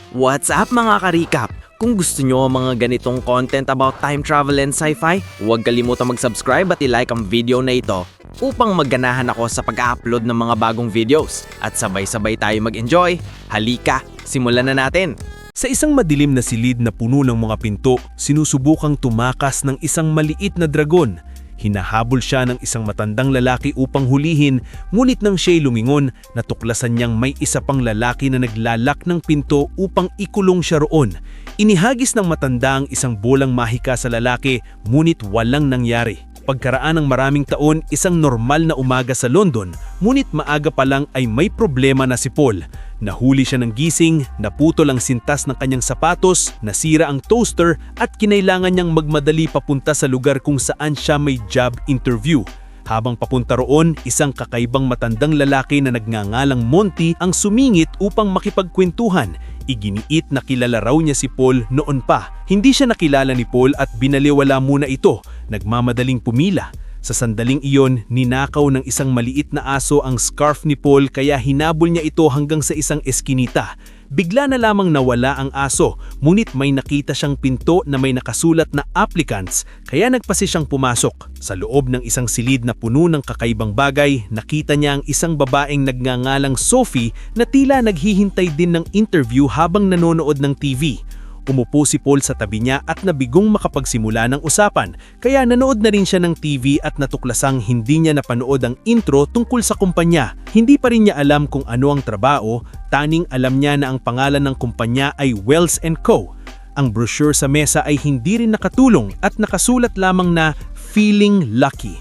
What's up mga ka-recap? Kung gusto nyo ang mga ganitong content about time travel and sci-fi, huwag kalimutang mag-subscribe at i-like ang video na ito upang magganahan ako sa pag-upload ng mga bagong videos at sabay-sabay tayo mag-enjoy. Halika, simulan na natin! Sa isang madilim na silid na puno ng mga pinto, sinusubukang tumakas ng isang maliit na dragon. Hinahabol siya ng isang matandang lalaki upang hulihin, ngunit nang siya'y lumingon, natuklasan niyang may isa pang lalaki na naglalak ng pinto upang ikulong siya roon. Inihagis ng matanda ang isang bolang mahika sa lalaki, ngunit walang nangyari. Pagkaraan ng maraming taon, isang normal na umaga sa London, ngunit maaga pa lang ay may problema na si Paul. Nahuli siya ng gising, naputol ang sintas ng kanyang sapatos, nasira ang toaster at kinailangan niyang magmadali papunta sa lugar kung saan siya may job interview. Habang papunta roon, isang kakaibang matandang lalaki na nagngangalang Monty ang sumingit upang makipagkwentuhan. Iginiit na kilala raw niya si Paul noon pa. Hindi siya nakilala ni Paul at binaliwala muna ito, nagmamadaling pumila. Sa sandaling iyon, ninakaw ng isang maliit na aso ang scarf ni Paul kaya hinabol niya ito hanggang sa isang eskinita. Bigla na lamang nawala ang aso, ngunit may nakita siyang pinto na may nakasulat na applicants, kaya nagpasi siyang pumasok. Sa loob ng isang silid na puno ng kakaibang bagay, nakita niya ang isang babaeng nagngangalang Sophie na tila naghihintay din ng interview habang nanonood ng TV. Umupo si Paul sa tabi niya at nabigong makapagsimula ng usapan, kaya nanood na rin siya ng TV at natuklasang hindi niya napanood ang intro tungkol sa kumpanya. Hindi pa rin niya alam kung ano ang trabaho, taning alam niya na ang pangalan ng kumpanya ay Wells & Co. Ang brochure sa mesa ay hindi rin nakatulong at nakasulat lamang na Feeling Lucky.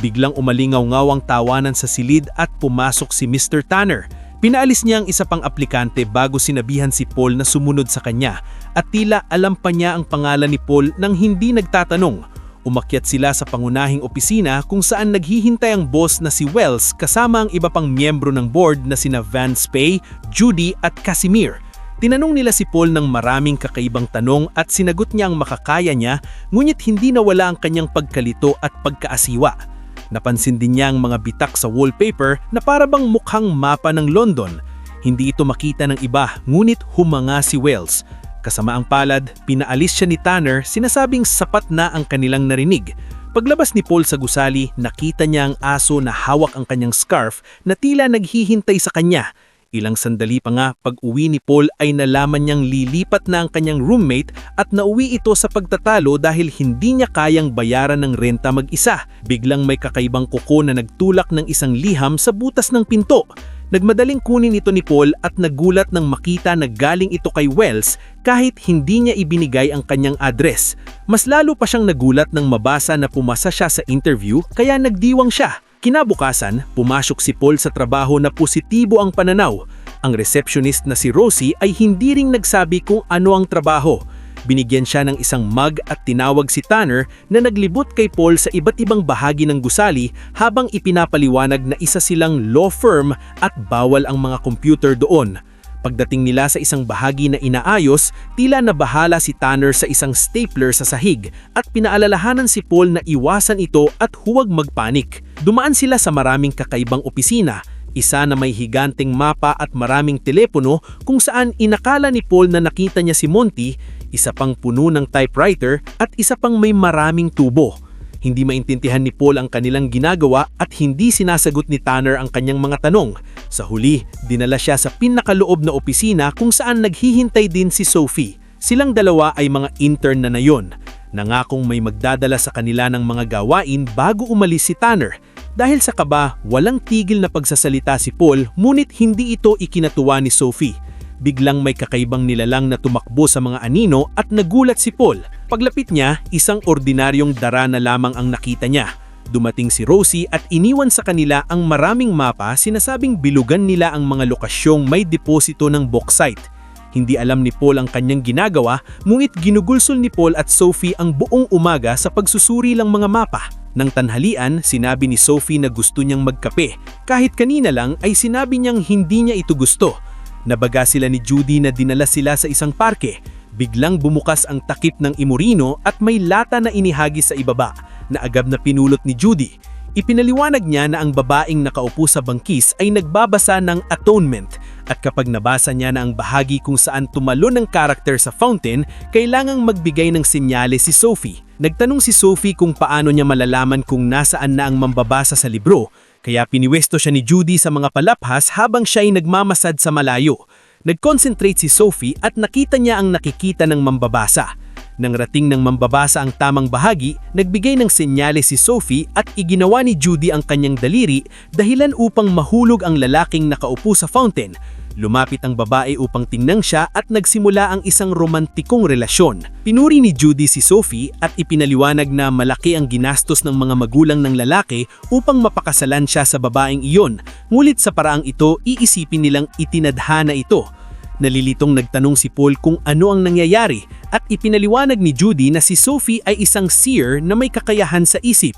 Biglang umalingaw-ngaw ang tawanan sa silid at pumasok si Mr. Tanner. Pinaalis niya ang isa pang aplikante bago sinabihan si Paul na sumunod sa kanya at tila alam pa niya ang pangalan ni Paul nang hindi nagtatanong. Umakyat sila sa pangunahing opisina kung saan naghihintay ang boss na si Wells kasama ang iba pang miyembro ng board na sina Van Spey, Judy at Casimir. Tinanong nila si Paul ng maraming kakaibang tanong at sinagot niya ang makakaya niya, ngunit hindi nawala ang kanyang pagkalito at pagkaasiwa. Napansin din niya ang mga bitak sa wallpaper na parabang mukhang mapa ng London. Hindi ito makita ng iba, ngunit humanga si Wells. Kasama ang palad, pinaalis siya ni Tanner, sinasabing sapat na ang kanilang narinig. Paglabas ni Paul sa gusali, nakita niya ang aso na hawak ang kanyang scarf na tila naghihintay sa kanya. Ilang sandali pa nga, pag-uwi ni Paul ay nalaman niyang lilipat na ang kanyang roommate at nauwi ito sa pagtatalo dahil hindi niya kayang bayaran ng renta mag-isa. Biglang may kakaibang kuko na nagtulak ng isang liham sa butas ng pinto. Nagmadaling kunin ito ni Paul at nagulat nang makita na galing ito kay Wells kahit hindi niya ibinigay ang kanyang address. Mas lalo pa siyang nagulat nang mabasa na pumasa siya sa interview kaya nagdiwang siya. Kinabukasan, pumasok si Paul sa trabaho na positibo ang pananaw. Ang receptionist na si Rosie ay hindi ring nagsabi kung ano ang trabaho. Binigyan siya ng isang mug at tinawag si Tanner na naglibot kay Paul sa iba't ibang bahagi ng gusali habang ipinapaliwanag na isa silang law firm at bawal ang mga computer doon. Pagdating nila sa isang bahagi na inaayos, tila nabahala si Tanner sa isang stapler sa sahig at pinaalalahanan si Paul na iwasan ito at huwag magpanik. Dumaan sila sa maraming kakaibang opisina, isa na may higanteng mapa at maraming telepono kung saan inakala ni Paul na nakita niya si Monty, isa pang puno ng typewriter at isa pang may maraming tubo. Hindi maintindihan ni Paul ang kanilang ginagawa at hindi sinasagot ni Tanner ang kanyang mga tanong. Sa huli, dinala siya sa pinakaloob na opisina kung saan naghihintay din si Sophie. Silang dalawa ay mga intern na nayon. Nangakong may magdadala sa kanila ng mga gawain bago umalis si Tanner. Dahil sa kaba, walang tigil na pagsasalita si Paul, ngunit hindi ito ikinatuwa ni Sophie. Biglang may kakaibang nilalang na tumakbo sa mga anino at nagulat si Paul. Paglapit niya, isang ordinaryong dara na lamang ang nakita niya. Dumating si Rosie at iniwan sa kanila ang maraming mapa, sinasabing bilugan nila ang mga lokasyong may deposito ng bauxite. Hindi alam ni Paul ang kanyang ginagawa, ngunit ginugulsol ni Paul at Sophie ang buong umaga sa pagsusuri lang mga mapa. Nang tanghalian, sinabi ni Sophie na gusto niyang magkape. Kahit kanina lang ay sinabi niyang hindi niya ito gusto. Nabaga sila ni Judy na dinala sila sa isang parke. Biglang bumukas ang takip ng imorino at may lata na inihagis sa ibaba na agad na pinulot ni Judy. Ipinaliwanag niya na ang babaeng nakaupo sa bangkis ay nagbabasa ng atonement, At kapag nabasa niya na ang bahagi kung saan tumalon ang karakter sa fountain, kailangang magbigay ng senyales si Sophie. Nagtanong si Sophie kung paano niya malalaman kung nasaan na ang mambabasa sa libro, kaya piniwesto siya ni Judy sa mga palaphas habang siya ay nagmamasad sa malayo. Nag-concentrate si Sophie at nakita niya ang nakikita ng mambabasa. Nang rating ng mambabasa ang tamang bahagi, nagbigay ng senyales si Sophie at iginawa ni Judy ang kanyang daliri dahilan upang mahulog ang lalaking nakaupo sa fountain. Lumapit ang babae upang tingnan siya at nagsimula ang isang romantikong relasyon. Pinuri ni Judy si Sophie at ipinaliwanag na malaki ang ginastos ng mga magulang ng lalaki upang mapakasalan siya sa babaeng iyon. Ngulit sa paraang ito, iisipin nilang itinadhana ito. Nalilitong nagtanong si Paul kung ano ang nangyayari at ipinaliwanag ni Judy na si Sophie ay isang seer na may kakayahan sa isip.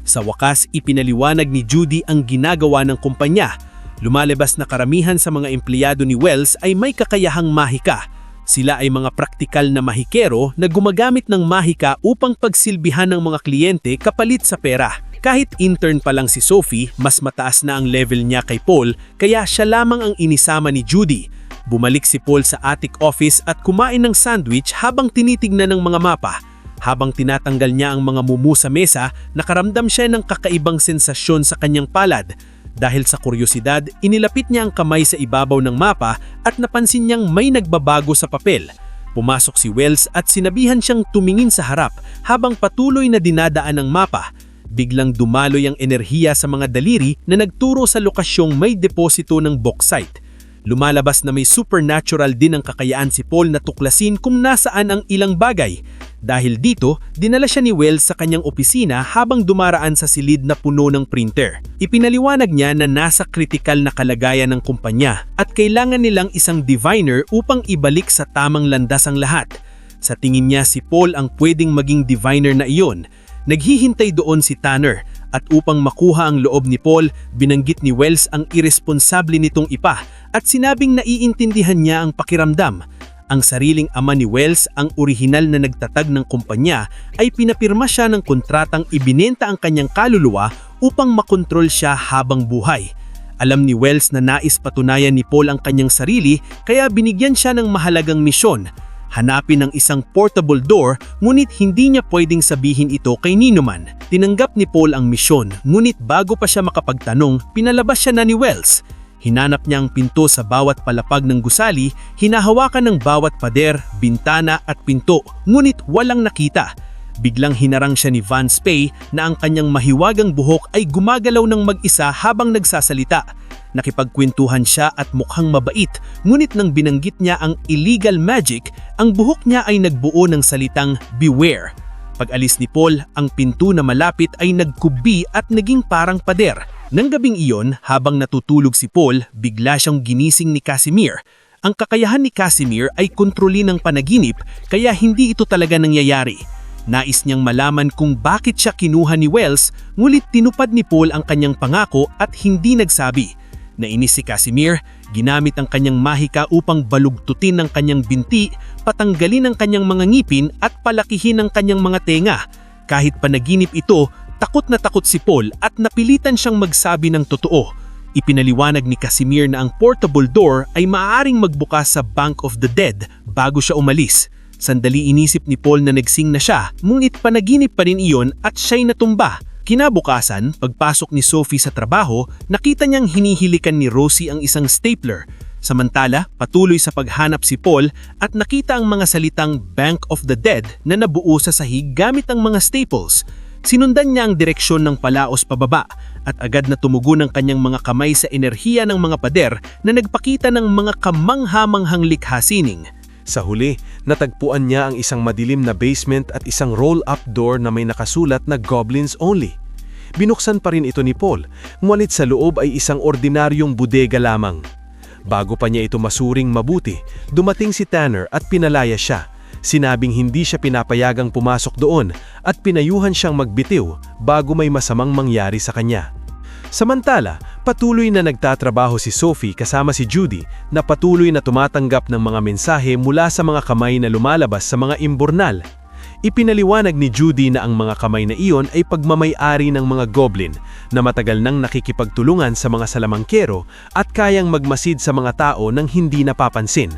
Sa wakas, ipinaliwanag ni Judy ang ginagawa ng kumpanya. Lumalabas na karamihan sa mga empleyado ni Wells ay may kakayahang mahika. Sila ay mga praktikal na mahikero na gumagamit ng mahika upang pagsilbihan ng mga kliyente kapalit sa pera. Kahit intern pa lang si Sophie, mas mataas na ang level niya kay Paul kaya siya lamang ang inisama ni Judy. Bumalik si Paul sa attic office at kumain ng sandwich habang tinitignan ng mga mapa. Habang tinatanggal niya ang mga mumu sa mesa, nakaramdam siya ng kakaibang sensasyon sa kanyang palad. Dahil sa kuryosidad, inilapit niya ang kamay sa ibabaw ng mapa at napansin niyang may nagbabago sa papel. Pumasok si Wells at sinabihan siyang tumingin sa harap habang patuloy na dinadaan ang mapa. Biglang dumaloy ang enerhiya sa mga daliri na nagturo sa lokasyong may deposito ng bauxite. Lumalabas na may supernatural din ang kakayaan si Paul na tuklasin kung nasaan ang ilang bagay. Dahil dito, dinala siya ni Wells sa kanyang opisina habang dumaraan sa silid na puno ng printer. Ipinaliwanag niya na nasa kritikal na kalagayan ng kumpanya at kailangan nilang isang diviner upang ibalik sa tamang landas ang lahat. Sa tingin niya si Paul ang pwedeng maging diviner na iyon. Naghihintay doon si Tanner at upang makuha ang loob ni Paul, binanggit ni Wells ang iresponsable nitong ipa at sinabing naiintindihan niya ang pakiramdam. Ang sariling ama ni Wells, ang orihinal na nagtatag ng kumpanya, ay pinapirma siya ng kontratang ibinenta ang kanyang kaluluwa upang makontrol siya habang buhay. Alam ni Wells na nais patunayan ni Paul ang kanyang sarili kaya binigyan siya ng mahalagang misyon. Hanapin ang isang portable door ngunit hindi niya pwedeng sabihin ito kay ninuman. Tinanggap ni Paul ang misyon ngunit bago pa siya makapagtanong, pinalabas siya na ni Wells. Hinanap niya ang pinto sa bawat palapag ng gusali, hinahawakan ng bawat pader, bintana at pinto ngunit walang nakita. Biglang hinarang siya ni Van Spey na ang kanyang mahiwagang buhok ay gumagalaw ng mag-isa habang nagsasalita. Nakipagkwentuhan siya at mukhang mabait, ngunit nang binanggit niya ang illegal magic, ang buhok niya ay nagbuo ng salitang beware. Pag-alis ni Paul, ang pinto na malapit ay nagkubi at naging parang pader. Nang gabing iyon, habang natutulog si Paul, bigla siyang ginising ni Casimir. Ang kakayahan ni Casimir ay kontrolin ng panaginip, kaya hindi ito talaga nangyayari. Nais niyang malaman kung bakit siya kinuha ni Wells, ngulit tinupad ni Paul ang kanyang pangako at hindi nagsabi. Nainis si Casimir, ginamit ang kanyang mahika upang balugtutin ang kanyang binti, patanggalin ang kanyang mga ngipin at palakihin ang kanyang mga tenga. Kahit panaginip ito, takot na takot si Paul at napilitan siyang magsabi ng totoo. Ipinaliwanag ni Casimir na ang portable door ay maaaring magbukas sa Bank of the Dead bago siya umalis. Sandali inisip ni Paul na nagsing na siya, ngunit panaginip pa rin iyon at siya'y natumba. Kinabukasan, pagpasok ni Sophie sa trabaho, nakita niyang hinihilikan ni Rosie ang isang stapler. Samantala, patuloy sa paghanap si Paul at nakita ang mga salitang Bank of the Dead na nabuo sa sahig gamit ang mga staples. Sinundan niya ang direksyon ng palaos pababa at agad na tumugon ang kanyang mga kamay sa enerhiya ng mga pader na nagpakita ng mga kamanghamanghang likhasining. Sa huli, natagpuan niya ang isang madilim na basement at isang roll-up door na may nakasulat na Goblins Only. Binuksan pa rin ito ni Paul, ngunit sa loob ay isang ordinaryong bodega lamang. Bago pa niya ito masuring mabuti, dumating si Tanner at pinalaya siya. Sinabing hindi siya pinapayagang pumasok doon at pinayuhan siyang magbitiw bago may masamang mangyari sa kanya. Samantala, patuloy na nagtatrabaho si Sophie kasama si Judy na patuloy na tumatanggap ng mga mensahe mula sa mga kamay na lumalabas sa mga imburnal. Ipinaliwanag ni Judy na ang mga kamay na iyon ay pagmamay-ari ng mga goblin na matagal nang nakikipagtulungan sa mga salamangkero at kayang magmasid sa mga tao nang hindi napapansin.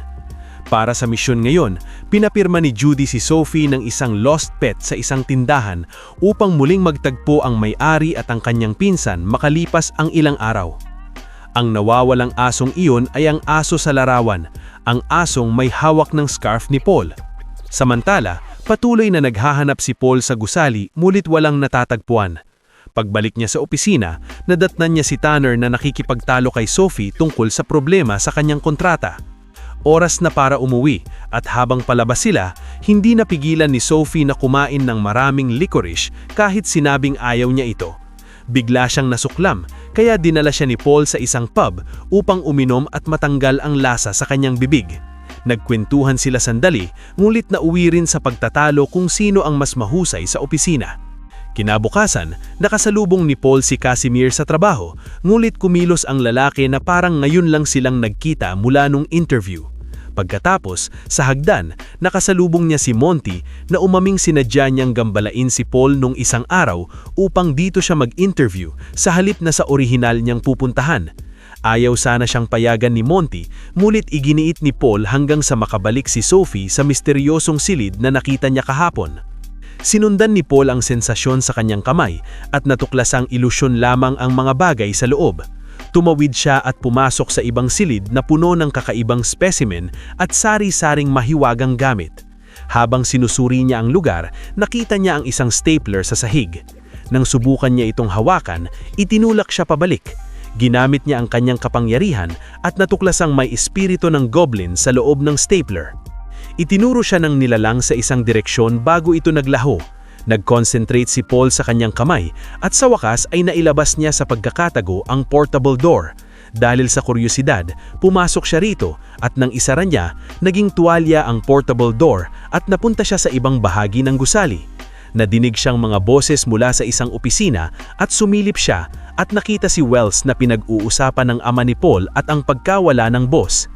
Para sa misyon ngayon, pinapirma ni Judy si Sophie ng isang lost pet sa isang tindahan upang muling magtagpo ang may-ari at ang kanyang pinsan makalipas ang ilang araw. Ang nawawalang asong iyon ay ang aso sa larawan, ang asong may hawak ng scarf ni Paul. Samantala, patuloy na naghahanap si Paul sa gusali mulit walang natatagpuan. Pagbalik niya sa opisina, nadatnan niya si Tanner na nakikipagtalo kay Sophie tungkol sa problema sa kanyang kontrata. Oras na para umuwi at habang palabas sila, hindi napigilan ni Sophie na kumain ng maraming licorice kahit sinabing ayaw niya ito. Bigla siyang nasuklam kaya dinala siya ni Paul sa isang pub upang uminom at matanggal ang lasa sa kanyang bibig. Nagkwentuhan sila sandali, ngulit nauwi rin sa pagtatalo kung sino ang mas mahusay sa opisina. Kinabukasan, nakasalubong ni Paul si Casimir sa trabaho, ngulit kumilos ang lalaki na parang ngayon lang silang nagkita mula nung interview. Pagkatapos, sa hagdan, nakasalubong niya si Monty na umaming sinadya niyang gambalain si Paul nung isang araw upang dito siya mag-interview sa halip na sa orihinal niyang pupuntahan. Ayaw sana siyang payagan ni Monty, ngunit iginiit ni Paul hanggang sa makabalik si Sophie sa misteryosong silid na nakita niya kahapon. Sinundan ni Paul ang sensasyon sa kanyang kamay at natuklasang ilusyon lamang ang mga bagay sa loob. Tumawid siya at pumasok sa ibang silid na puno ng kakaibang specimen at sari-saring mahiwagang gamit. Habang sinusuri niya ang lugar, nakita niya ang isang stapler sa sahig. Nang subukan niya itong hawakan, itinulak siya pabalik. Ginamit niya ang kanyang kapangyarihan at natuklasang may espiritu ng goblin sa loob ng stapler. Itinuro siya ng nilalang sa isang direksyon bago ito naglaho. Nag-concentrate si Paul sa kanyang kamay at sa wakas ay nailabas niya sa pagkakatago ang portable door. Dahil sa kuryosidad, pumasok siya rito at nang isara niya, naging tuwalya ang portable door at napunta siya sa ibang bahagi ng gusali. Nadinig siyang mga boses mula sa isang opisina at sumilip siya at nakita si Wells na pinag-uusapan ng ama ni Paul at ang pagkawala ng boss.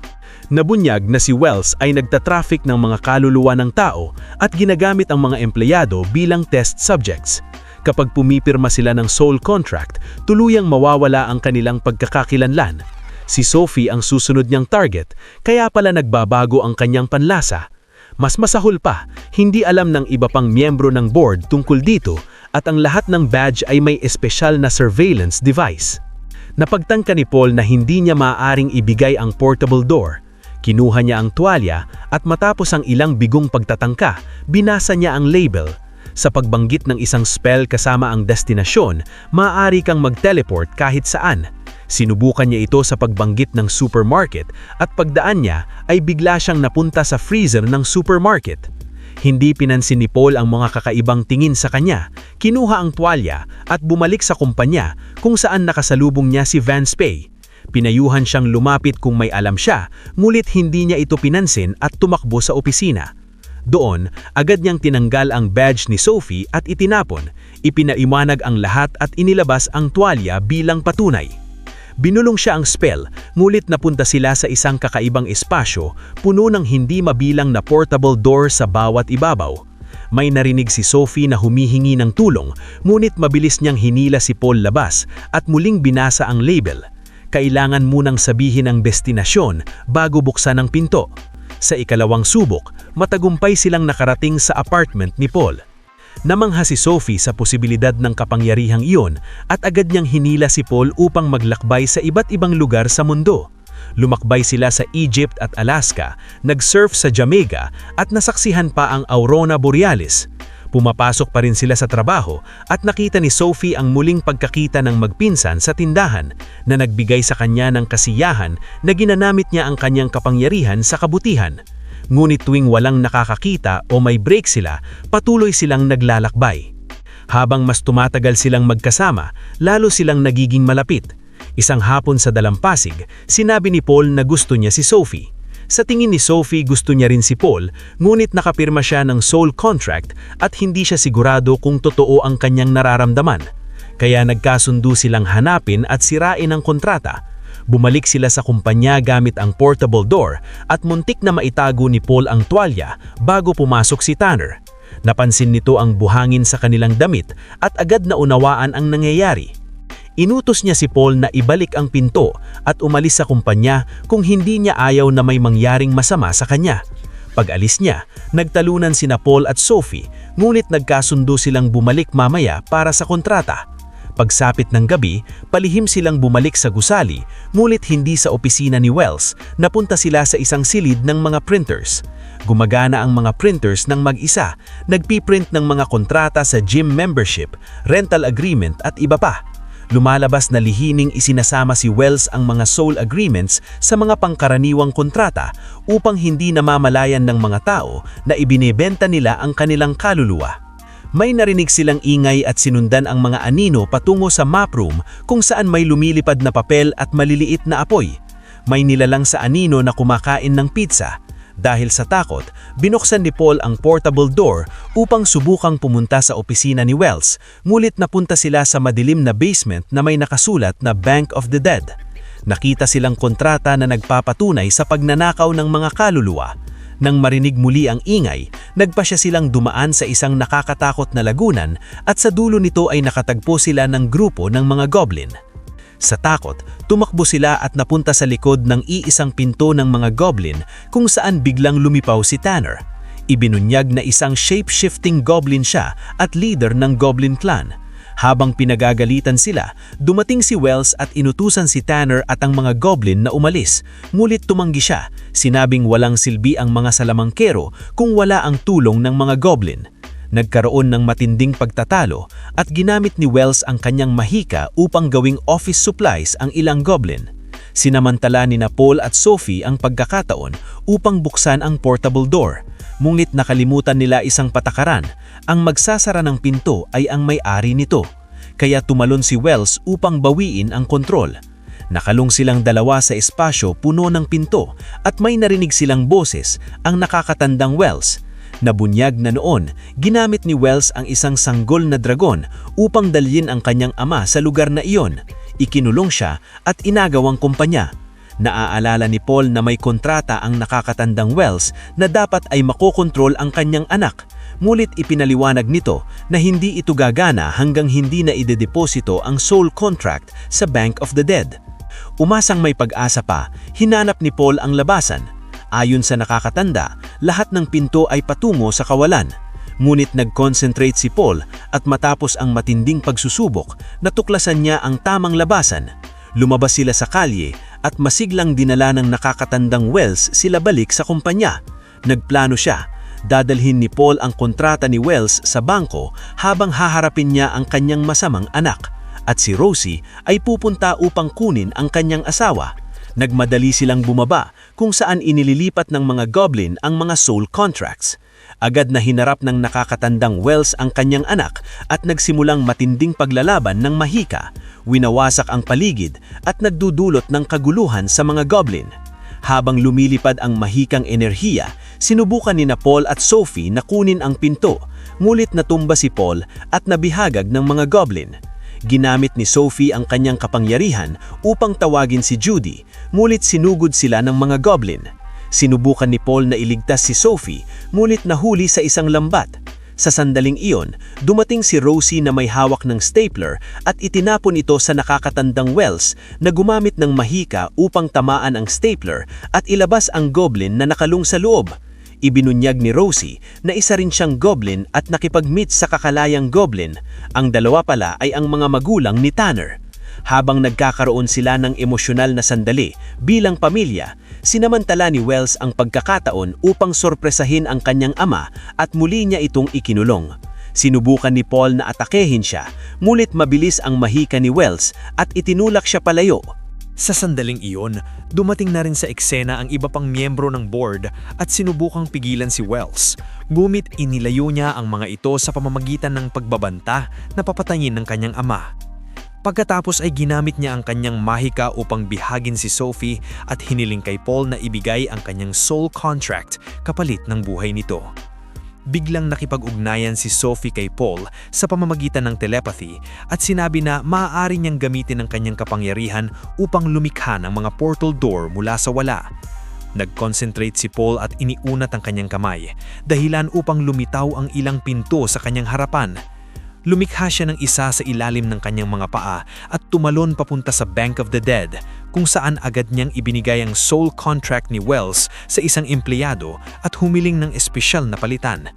Nabunyag na si Wells ay nagtatraffic ng mga kaluluwa ng tao at ginagamit ang mga empleyado bilang test subjects. Kapag pumipirma sila ng soul contract, tuluyang mawawala ang kanilang pagkakakilanlan. Si Sophie ang susunod niyang target, kaya pala nagbabago ang kanyang panlasa. Mas masahol pa, hindi alam ng iba pang miyembro ng board tungkol dito at ang lahat ng badge ay may espesyal na surveillance device. Napagtangka ni Paul na hindi niya maaaring ibigay ang portable door. Kinuha niya ang tuwalya at matapos ang ilang bigong pagtatangka, binasa niya ang label. Sa pagbanggit ng isang spell kasama ang destinasyon, maaari kang mag-teleport kahit saan. Sinubukan niya ito sa pagbanggit ng supermarket at pagdaan niya ay bigla siyang napunta sa freezer ng supermarket. Hindi pinansin ni Paul ang mga kakaibang tingin sa kanya, kinuha ang tuwalya at bumalik sa kumpanya kung saan nakasalubong niya si Vance Pay. Pinayuhan siyang lumapit kung may alam siya, ngulit hindi niya ito pinansin at tumakbo sa opisina. Doon, agad niyang tinanggal ang badge ni Sophie at itinapon, ipinaiwanag ang lahat at inilabas ang tuwalya bilang patunay. Binulong siya ang spell, ngulit napunta sila sa isang kakaibang espasyo, puno ng hindi mabilang na portable door sa bawat ibabaw. May narinig si Sophie na humihingi ng tulong, ngunit mabilis niyang hinila si Paul labas at muling binasa ang label. Kailangan munang sabihin ang destinasyon bago buksan ang pinto. Sa ikalawang subok, matagumpay silang nakarating sa apartment ni Paul. Namangha si Sophie sa posibilidad ng kapangyarihang iyon at agad niyang hinila si Paul upang maglakbay sa iba't ibang lugar sa mundo. Lumakbay sila sa Egypt at Alaska, nag-surf sa Jamaica at nasaksihan pa ang Aurora Borealis. Pumapasok pa rin sila sa trabaho at nakita ni Sophie ang muling pagkakita ng magpinsan sa tindahan na nagbigay sa kanya ng kasiyahan na ginanamit niya ang kanyang kapangyarihan sa kabutihan. Ngunit tuwing walang nakakakita o may break sila, patuloy silang naglalakbay. Habang mas tumatagal silang magkasama, lalo silang nagiging malapit. Isang hapon sa dalampasig, sinabi ni Paul na gusto niya si Sophie. Sa tingin ni Sophie gusto niya rin si Paul, ngunit nakapirma siya ng soul contract at hindi siya sigurado kung totoo ang kanyang nararamdaman. Kaya nagkasundo silang hanapin at sirain ang kontrata. Bumalik sila sa kumpanya gamit ang portable door at muntik na maitago ni Paul ang tuwalya bago pumasok si Tanner. Napansin nito ang buhangin sa kanilang damit at agad na unawaan ang nangyayari. Inutos niya si Paul na ibalik ang pinto at umalis sa kumpanya kung hindi niya ayaw na may mangyaring masama sa kanya. Pag-alis niya, nagtalunan sina Paul at Sophie, ngunit nagkasundo silang bumalik mamaya para sa kontrata. Pagsapit ng gabi, palihim silang bumalik sa gusali, ngunit hindi sa opisina ni Wells, napunta sila sa isang silid ng mga printers. Gumagana ang mga printers ng mag-isa, nagpiprint ng mga kontrata sa gym membership, rental agreement at iba pa. Lumalabas na lihining isinasama si Wells ang mga sole agreements sa mga pangkaraniwang kontrata upang hindi namamalayan ng mga tao na ibinebenta nila ang kanilang kaluluwa. May narinig silang ingay at sinundan ang mga anino patungo sa map room kung saan may lumilipad na papel at maliliit na apoy. May nilalang sa anino na kumakain ng pizza. Dahil sa takot, binuksan ni Paul ang portable door upang subukang pumunta sa opisina ni Wells, ngunit napunta sila sa madilim na basement na may nakasulat na Bank of the Dead. Nakita silang kontrata na nagpapatunay sa pagnanakaw ng mga kaluluwa. Nang marinig muli ang ingay, nagpasya silang dumaan sa isang nakakatakot na lagunan at sa dulo nito ay nakatagpo sila ng grupo ng mga goblin. Sa takot, tumakbo sila at napunta sa likod ng iisang pinto ng mga goblin kung saan biglang lumipaw si Tanner. Ibinunyag na isang shape-shifting goblin siya at leader ng Goblin Clan. Habang pinagagalitan sila, dumating si Wells at inutusan si Tanner at ang mga goblin na umalis. Ngunit tumanggi siya, sinabing walang silbi ang mga salamangkero kung wala ang tulong ng mga goblin. Nagkaroon ng matinding pagtatalo at ginamit ni Wells ang kanyang mahika upang gawing office supplies ang ilang goblin. Sinamantala ni Paul at Sophie ang pagkakataon upang buksan ang portable door. Ngunit nakalimutan nila isang patakaran, ang magsasara ng pinto ay ang may-ari nito. Kaya tumalon si Wells upang bawiin ang kontrol. Nakalong silang dalawa sa espasyo puno ng pinto at may narinig silang boses ang nakakatandang Wells. Nabunyag na noon, ginamit ni Wells ang isang sanggol na dragon upang dalhin ang kanyang ama sa lugar na iyon. Ikinulong siya at inagawang kumpanya. Naaalala ni Paul na may kontrata ang nakakatandang Wells na dapat ay makokontrol ang kanyang anak. Ngunit ipinaliwanag nito na hindi ito gagana hanggang hindi na idedeposito ang soul contract sa Bank of the Dead. Umasang may pag-asa pa, hinanap ni Paul ang labasan. Ayon sa nakakatanda, lahat ng pinto ay patungo sa kawalan. Ngunit nag-concentrate si Paul at matapos ang matinding pagsusubok, natuklasan niya ang tamang labasan. Lumabas sila sa kalye at masiglang dinala ng nakakatandang Wells sila balik sa kumpanya. Nagplano siya, dadalhin ni Paul ang kontrata ni Wells sa bangko habang haharapin niya ang kanyang masamang anak. At si Rosie ay pupunta upang kunin ang kanyang asawa. Nagmadali silang bumaba kung saan inililipat ng mga goblin ang mga soul contracts. Agad na hinarap ng nakakatandang Wells ang kanyang anak at nagsimulang matinding paglalaban ng mahika. Winawasak ang paligid at nagdudulot ng kaguluhan sa mga goblin. Habang lumilipad ang mahikang enerhiya, sinubukan ni Paul at Sophie na kunin ang pinto, ngunit natumba si Paul at nabihagag ng mga goblin. Ginamit ni Sophie ang kanyang kapangyarihan upang tawagin si Judy, ngunit sinugod sila ng mga goblin. Sinubukan ni Paul na iligtas si Sophie, ngunit nahuli sa isang lambat. Sa sandaling iyon, dumating si Rosie na may hawak ng stapler at itinapon ito sa nakakatandang Wells na gumamit ng mahika upang tamaan ang stapler at ilabas ang goblin na nakalung sa loob. Ibinunyag ni Rosie na isa rin siyang goblin at nakipag-meet sa kakalayang goblin. Ang dalawa pala ay ang mga magulang ni Tanner. Habang nagkakaroon sila ng emosyonal na sandali bilang pamilya, sinamantala ni Wells ang pagkakataon upang sorpresahin ang kanyang ama at muli niya itong ikinulong. Sinubukan ni Paul na atakehin siya, ngunit mabilis ang mahika ni Wells at itinulak siya palayo. Sa sandaling iyon, dumating na rin sa eksena ang iba pang miyembro ng board at sinubukang pigilan si Wells. Ngunit inilayo niya ang mga ito sa pamamagitan ng pagbabanta na papatayin ng kanyang ama. Pagkatapos ay ginamit niya ang kanyang mahika upang bihagin si Sophie at hiniling kay Paul na ibigay ang kanyang soul contract kapalit ng buhay nito. Biglang nakipag-ugnayan si Sophie kay Paul sa pamamagitan ng telepathy at sinabi na maaari niyang gamitin ang kanyang kapangyarihan upang lumikha ng mga portal door mula sa wala. Nag-concentrate si Paul at iniunat ang kanyang kamay, dahilan upang lumitaw ang ilang pinto sa kanyang harapan. Lumikha siya ng isa sa ilalim ng kanyang mga paa at tumalon papunta sa Bank of the Dead, kung saan agad niyang ibinigay ang sole contract ni Wells sa isang empleyado at humiling ng espesyal na palitan.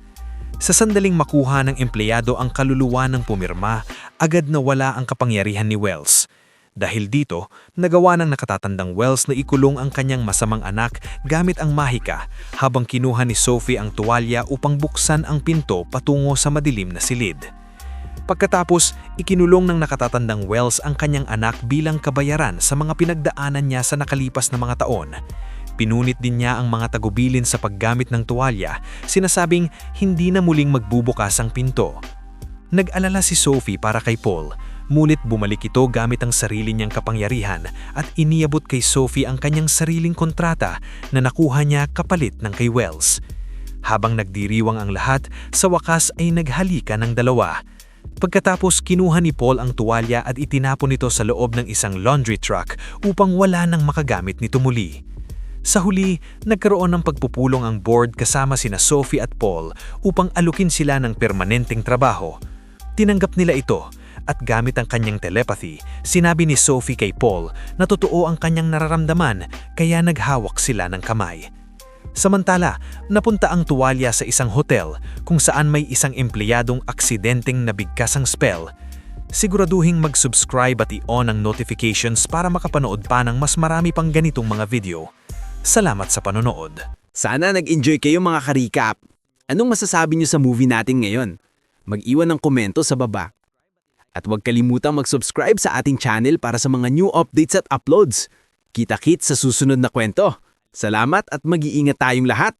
Sa sandaling makuha ng empleyado ang kaluluwa ng pumirma, agad nawala ang kapangyarihan ni Wells. Dahil dito, nagawa ng nakatatandang Wells na ikulong ang kanyang masamang anak gamit ang mahika habang kinuha ni Sophie ang tuwalya upang buksan ang pinto patungo sa madilim na silid. Pagkatapos, ikinulong ng nakatatandang Wells ang kanyang anak bilang kabayaran sa mga pinagdaanan niya sa nakalipas na mga taon. Pinunit din niya ang mga tagubilin sa paggamit ng tuwalya, sinasabing hindi na muling magbubukas ang pinto. Nag-alala si Sophie para kay Paul, ngunit bumalik ito gamit ang sarili niyang kapangyarihan at iniabot kay Sophie ang kanyang sariling kontrata na nakuha niya kapalit ng kay Wells. Habang nagdiriwang ang lahat, sa wakas ay naghalikan ng dalawa. Pagkatapos kinuha ni Paul ang tuwalya at itinapon ito sa loob ng isang laundry truck upang wala nang makagamit nito muli. Sa huli, nagkaroon ng pagpupulong ang board kasama sina Sophie at Paul upang alukin sila ng permanenteng trabaho. Tinanggap nila ito at gamit ang kanyang telepathy, sinabi ni Sophie kay Paul na totoo ang kanyang nararamdaman kaya naghawak sila ng kamay. Samantala, napunta ang tuwalya sa isang hotel kung saan may isang empleyadong aksidenteng nabigkas ang spell. Siguraduhing mag-subscribe at i-on ang notifications para makapanood pa ng mas marami pang ganitong mga video. Salamat sa panonood. Sana nag-enjoy kayo mga ka-recap. Anong masasabi niyo sa movie natin ngayon? Mag-iwan ng komento sa baba. At huwag kalimutang mag-subscribe sa ating channel para sa mga new updates at uploads. Kita-kits sa susunod na kwento. Salamat at mag-iingat tayong lahat!